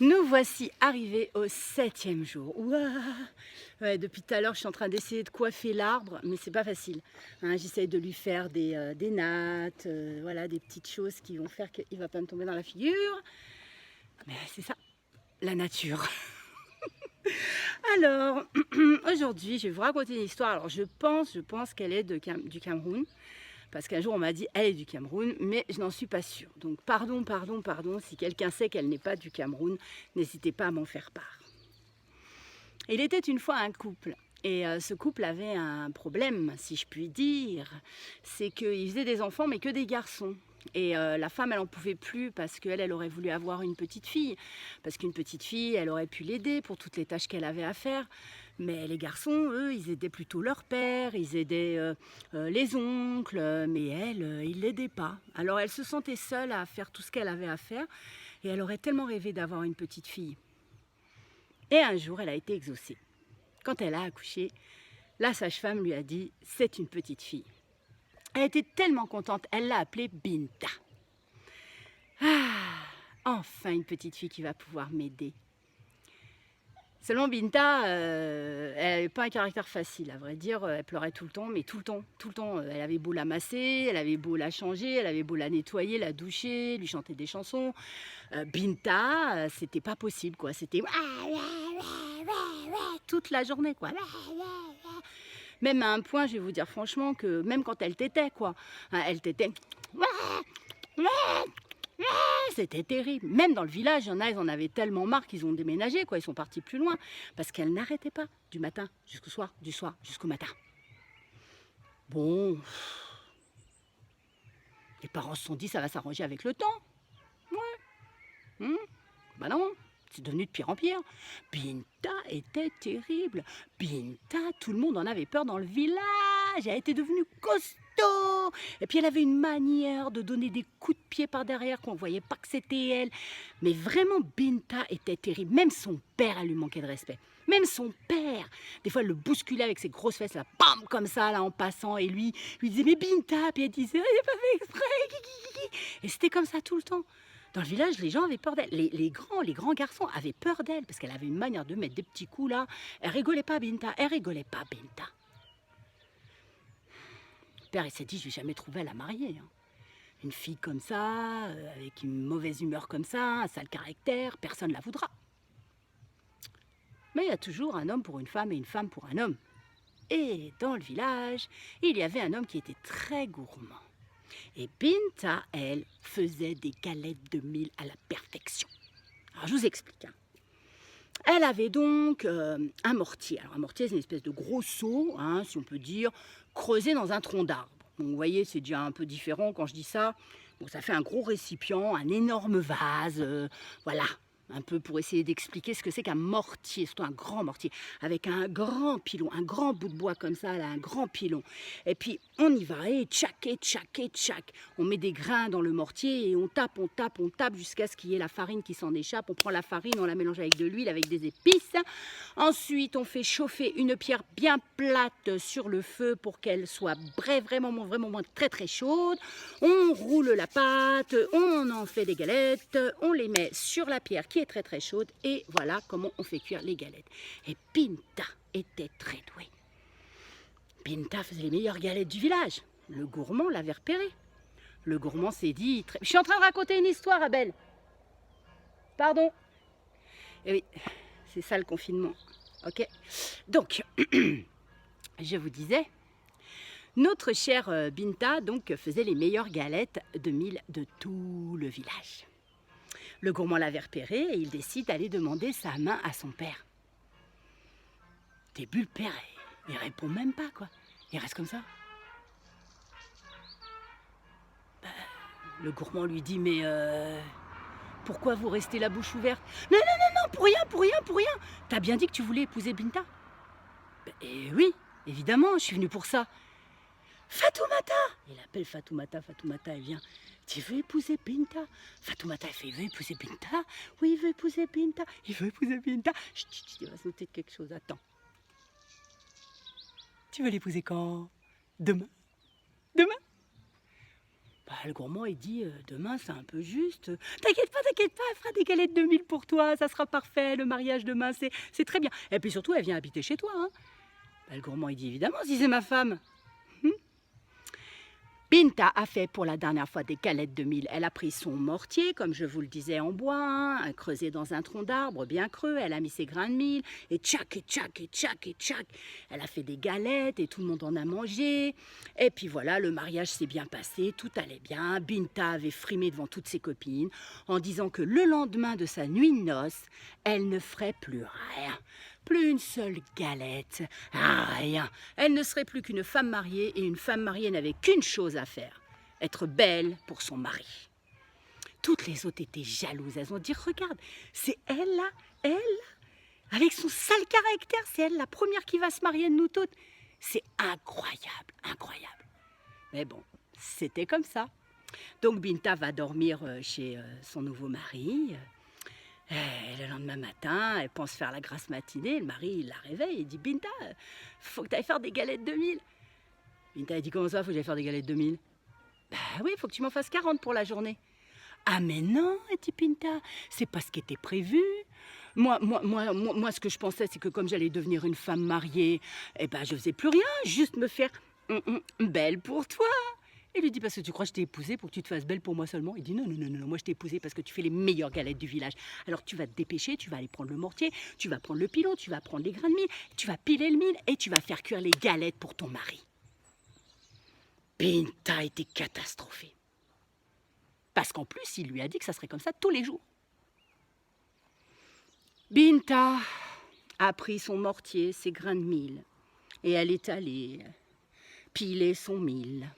Nous voici arrivés au 7e jour. Ouah, ouais, depuis tout à l'heure, je suis en train d'essayer de coiffer l'arbre, mais c'est pas facile. Hein, j'essaye de lui faire des nattes, voilà, des petites choses qui vont faire qu'il va pas me tomber dans la figure. Mais c'est ça, la nature. Alors, aujourd'hui, je vais vous raconter une histoire. Alors, je pense qu'elle est du Cameroun. Parce qu'un jour, on m'a dit elle est du Cameroun, mais je n'en suis pas sûre. Donc, pardon, si quelqu'un sait qu'elle n'est pas du Cameroun, n'hésitez pas à m'en faire part. Il était une fois un couple. Et ce couple avait un problème, si je puis dire. C'est qu'il faisait des enfants, mais que des garçons. Et la femme, elle n'en pouvait plus parce qu'elle aurait voulu avoir une petite fille. Parce qu'une petite fille, elle aurait pu l'aider pour toutes les tâches qu'elle avait à faire. Mais les garçons, eux, ils aidaient plutôt leur père, ils aidaient les oncles, mais elle, ils ne l'aidaient pas. Alors elle se sentait seule à faire tout ce qu'elle avait à faire. Et elle aurait tellement rêvé d'avoir une petite fille. Et un jour, elle a été exaucée. Quand elle a accouché, la sage-femme lui a dit « c'est une petite fille ». Elle était tellement contente, elle l'a appelée Binta. Ah, enfin une petite fille qui va pouvoir m'aider. Seulement Binta, elle n'avait pas un caractère facile, à vrai dire. Elle pleurait tout le temps, mais tout le temps. Elle avait beau la masser, elle avait beau la changer, elle avait beau la nettoyer, la doucher, lui chanter des chansons. Binta, c'était pas possible, quoi. C'était toute la journée, quoi. Même à un point, je vais vous dire franchement, que même quand elle tétait, quoi, hein, elle tétait. C'était terrible. Même dans le village, il y en a, ils en avaient tellement marre qu'ils ont déménagé, quoi. Ils sont partis plus loin. Parce qu'elle n'arrêtait pas, du matin jusqu'au soir, du soir jusqu'au matin. Bon, les parents se sont dit, ça va s'arranger avec le temps. Ouais. Bah non, c'est devenu de pire en pire. Binta était terrible. Binta, tout le monde en avait peur dans le village. Elle était devenue costaud. Et puis elle avait une manière de donner des coups de pied par derrière qu'on ne voyait pas que c'était elle. Mais vraiment, Binta était terrible. Même son père, elle lui manquait de respect. Même son père. Des fois, elle le bousculait avec ses grosses fesses, là, bam, comme ça, là, en passant. Et lui disait, mais Binta. Puis elle disait, oh, j'ai pas fait exprès. Et c'était comme ça tout le temps. Dans le village, les gens avaient peur d'elle. Les grands garçons avaient peur d'elle parce qu'elle avait une manière de mettre des petits coups là. Elle rigolait pas, Binta. Elle rigolait pas, Binta. Le père, il s'est dit, je vais jamais trouver à la marier. Hein. Une fille comme ça, avec une mauvaise humeur comme ça, un sale caractère, personne ne la voudra. Mais il y a toujours un homme pour une femme et une femme pour un homme. Et dans le village, il y avait un homme qui était très gourmand. Et Binta, elle, faisait des galettes de mil à la perfection. Alors, je vous explique. Hein. Elle avait donc un mortier. Alors, un mortier, c'est une espèce de gros seau, hein, si on peut dire, creusé dans un tronc d'arbre. Donc, vous voyez, c'est déjà un peu différent quand je dis ça. Bon, ça fait un gros récipient, un énorme vase, voilà. Un peu pour essayer d'expliquer ce que c'est qu'un mortier, surtout un grand mortier, avec un grand pilon, un grand bout de bois comme ça, là, un grand pilon. Et puis on y va, et tchac, et tchac, et tchac. On met des grains dans le mortier et on tape jusqu'à ce qu'il y ait la farine qui s'en échappe. On prend la farine, on la mélange avec de l'huile, avec des épices. Ensuite, on fait chauffer une pierre bien plate sur le feu pour qu'elle soit vraiment très très chaude. On roule la pâte, on en fait des galettes, on les met sur la pierre qui est très très chaude et voilà comment on fait cuire les galettes. Et Binta était très douée. Binta faisait les meilleures galettes du village. Le gourmand l'avait repéré. Le gourmand s'est dit... Je suis en train de raconter une histoire, Abel. Pardon. Et oui, c'est ça le confinement. Ok. Donc, je vous disais, notre chère Binta donc, faisait les meilleures galettes de mil de tout le village. Le gourmand l'avait repéré et il décide d'aller demander sa main à son père. Au début, le père, il répond même pas, quoi. Il reste comme ça. Le gourmand lui dit, mais pourquoi vous restez la bouche ouverte? Non, pour rien. T'as bien dit que tu voulais épouser Binta? Et oui, évidemment, je suis venue pour ça. Fatoumata! Il appelle Fatoumata, elle vient. Tu veux épouser Binta? Fatoumata, elle fait, il veut épouser Binta? Oui, il veut épouser Binta. Chut, il va se noter de quelque chose, attends. Tu veux l'épouser quand? Demain? Le gourmand, il dit, demain, c'est un peu juste. T'inquiète pas, elle fera des galettes de mil pour toi, ça sera parfait, le mariage demain, c'est très bien. Et puis surtout, elle vient habiter chez toi. Hein. Le gourmand, il dit, évidemment, si c'est ma femme. Binta a fait pour la dernière fois des galettes de mil. Elle a pris son mortier, comme je vous le disais, en bois, hein, creusé dans un tronc d'arbre bien creux. Elle a mis ses grains de mil et tchac, et tchac, et tchac, et tchac. Elle a fait des galettes et tout le monde en a mangé. Et puis voilà, le mariage s'est bien passé, tout allait bien. Binta avait frimé devant toutes ses copines en disant que le lendemain de sa nuit de noces, elle ne ferait plus rien. Plus une seule galette, rien. Elle ne serait plus qu'une femme mariée et une femme mariée n'avait qu'une chose à faire, être belle pour son mari. Toutes les autres étaient jalouses, elles ont dit, regarde, c'est elle là, avec son sale caractère, c'est elle la première qui va se marier de nous toutes. C'est incroyable, incroyable. Mais bon, c'était comme ça. Donc Binta va dormir chez son nouveau mari. Le lendemain matin, elle pense faire la grasse matinée. Le mari, il la réveille. Il dit, Binta, faut que tu ailles faire des galettes de mil. Binta, elle dit, comment ça, faut que j'aille faire des galettes de mil? Oui, faut que tu m'en fasses 40 pour la journée. Ah mais non, dit Binta, c'est pas ce qui était prévu. Moi, ce que je pensais, c'est que comme j'allais devenir une femme mariée, je faisais plus rien, juste me faire belle pour toi. Il lui dit, parce que tu crois que je t'ai épousée pour que tu te fasses belle pour moi seulement? Il dit, non, moi je t'ai épousée parce que tu fais les meilleures galettes du village. Alors tu vas te dépêcher, tu vas aller prendre le mortier, tu vas prendre le pilon, tu vas prendre les grains de mil, tu vas piler le mil et tu vas faire cuire les galettes pour ton mari. Binta était catastrophée. Parce qu'en plus, il lui a dit que ça serait comme ça tous les jours. Binta a pris son mortier, ses grains de mil, et elle est allée piler son mil.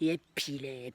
Et elle pilait,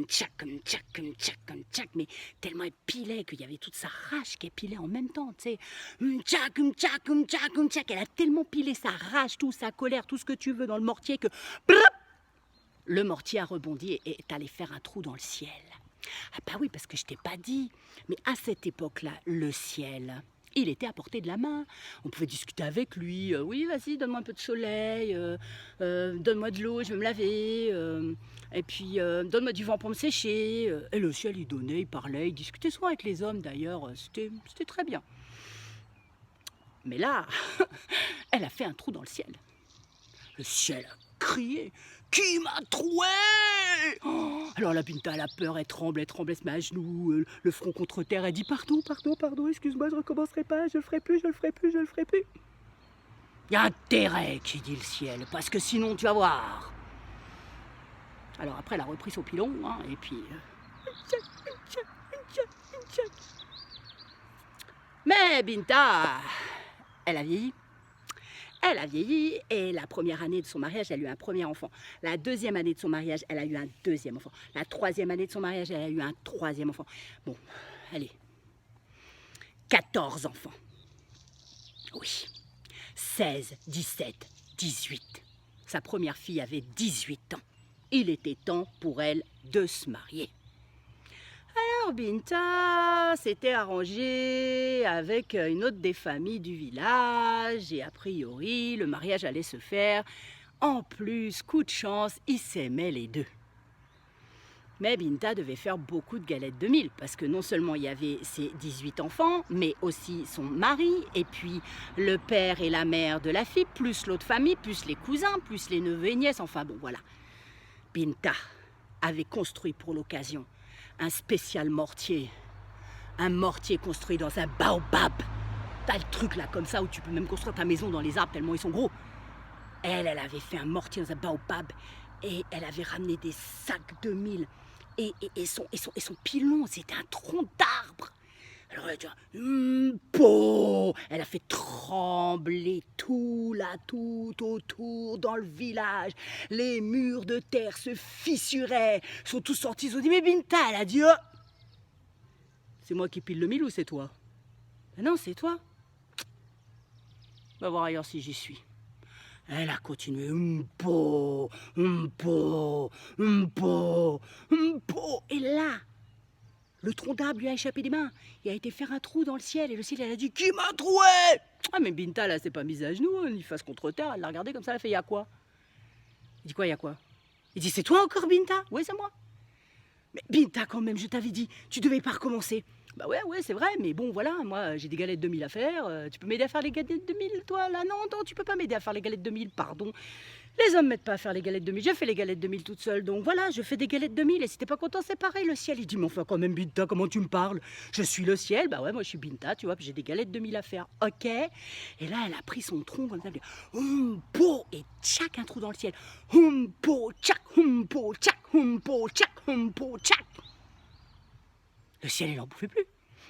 tchac, tchac, mais tellement elle pilait qu'il y avait toute sa rage qu'elle pilait en même temps, tu sais. Tchac, elle a tellement pilé sa rage, toute sa colère, tout ce que tu veux dans le mortier que... Le mortier a rebondi et est allé faire un trou dans le ciel. Ah oui, parce que je t'ai pas dit, mais à cette époque-là, le ciel... Il était à portée de la main. On pouvait discuter avec lui. Oui, vas-y, donne-moi un peu de soleil. Donne-moi de l'eau, je vais me laver. Et puis, donne-moi du vent pour me sécher. Et le ciel, il donnait, il parlait, il discutait souvent avec les hommes, d'ailleurs. C'était très bien. Mais là, elle a fait un trou dans le ciel. Le ciel a crié. Qui m'a troué? Alors la Binta, elle a peur, elle tremble, se met à genoux, le front contre terre, elle dit pardon, excuse-moi, je recommencerai pas, je le ferai plus. Il y a intérêt, qui dit le ciel, parce que sinon tu vas voir. Alors après, elle a repris son pilon, hein, et puis... Mais Binta, elle a vieilli. Elle a vieilli et la première année de son mariage, elle a eu un premier enfant. La deuxième année de son mariage, elle a eu un deuxième enfant. La troisième année de son mariage, elle a eu un troisième enfant. Bon, allez, 14 enfants. Oui, 16, 17, 18. Sa première fille avait 18 ans. Il était temps pour elle de se marier. Alors Binta s'était arrangée avec une autre des familles du village et a priori le mariage allait se faire. En plus, coup de chance, ils s'aimaient les deux. Mais Binta devait faire beaucoup de galettes de mil parce que non seulement il y avait ses 18 enfants, mais aussi son mari et puis le père et la mère de la fille, plus l'autre famille, plus les cousins, plus les neveux et nièces, enfin bon voilà. Binta avait construit pour l'occasion un spécial mortier. Un mortier construit dans un baobab. T'as le truc là comme ça où tu peux même construire ta maison dans les arbres tellement ils sont gros. Elle avait fait un mortier dans un baobab et elle avait ramené des sacs de mil. Et son pilon, c'était un tronc d'arbre. Alors elle a dit, elle a fait trembler tout autour dans le village. Les murs de terre se fissuraient, sont tous sortis. Ils ont dit, mais Binta, elle a dit, oh, c'est moi qui pile le mil ou c'est toi? Ben non, c'est toi. Va voir ailleurs si j'y suis. Elle a continué, et là, le tronc d'arbre lui a échappé des mains. Il a été faire un trou dans le ciel et le ciel, elle a dit, qui m'a troué? Ah mais Binta, là, c'est pas mise à genoux, ni face contre terre. Elle l'a regardé comme ça, elle a fait, y a quoi? Il dit quoi, y a quoi? Il dit, c'est toi encore, Binta? Oui, c'est moi. Mais Binta, quand même, je t'avais dit, tu devais pas recommencer. Bah ouais, c'est vrai, mais bon, voilà, moi, j'ai des galettes de 1000 à faire. Tu peux m'aider à faire les galettes de 1000, toi, là? Non, non, tu peux pas m'aider à faire les galettes de 1000, pardon. Les hommes m'aident pas à faire les galettes de 1000. J'ai fait les galettes de 1000 toute seule, donc voilà, je fais des galettes de 1000. Et si t'es pas content, c'est pareil, le ciel. Il dit, mais enfin, quand même, Binta, comment tu me parles? Je suis le ciel, bah ouais, moi, je suis Binta, tu vois, puis j'ai des galettes de 1000 à faire, ok? Et là, elle a pris son tronc comme ça, elle dit, humpo, et tchac, un trou dans le ciel. Humpo, tchac, humpo, tchac, humpo, tchac, humpo, tchac. Le ciel, il n'en bouffait plus.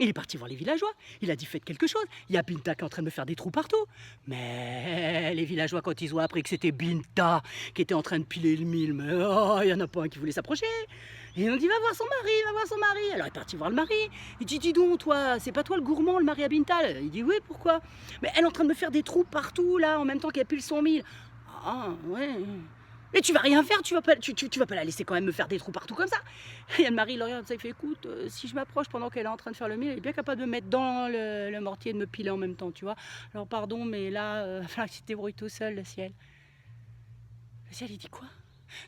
Il est parti voir les villageois. Il a dit, faites quelque chose. Il y a Binta qui est en train de me faire des trous partout. Mais les villageois, quand ils ont appris que c'était Binta qui était en train de piler le mille, mais oh, il n'y en a pas un qui voulait s'approcher. Et ils ont dit, va voir son mari, va voir son mari. Alors il est parti voir le mari. Il dit, dis donc, toi, c'est pas toi le gourmand, le mari à Binta? Il dit, oui, pourquoi? Mais elle est en train de me faire des trous partout, là, en même temps qu'elle pile son mille. Ah, ouais. Et tu vas rien faire, tu vas pas la laisser quand même me faire des trous partout comme ça. Et le mari le regarde, il fait, écoute, si je m'approche pendant qu'elle est en train de faire le mille, elle est bien capable de me mettre dans le mortier et de me piler en même temps, tu vois. Alors pardon, mais là, il va falloir que tu te débrouilles tout seul, le ciel. Le ciel, il dit quoi?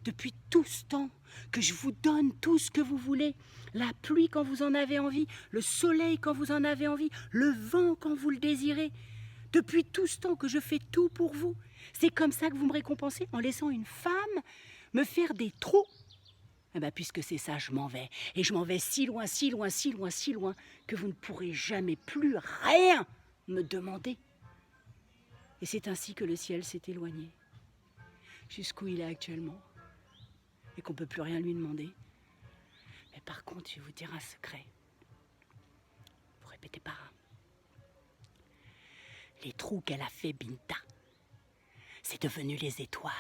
Depuis tout ce temps que je vous donne tout ce que vous voulez, la pluie quand vous en avez envie, le soleil quand vous en avez envie, le vent quand vous le désirez. Depuis tout ce temps que je fais tout pour vous, c'est comme ça que vous me récompensez en laissant une femme me faire des trous. Eh bien, puisque c'est ça, je m'en vais. Et je m'en vais si loin, si loin, si loin, si loin, que vous ne pourrez jamais plus rien me demander. Et c'est ainsi que le ciel s'est éloigné, jusqu'où il est actuellement, et qu'on ne peut plus rien lui demander. Mais par contre, je vais vous dire un secret. Vous répétez pas. Les trous qu'elle a fait, Binta, c'est devenu les étoiles.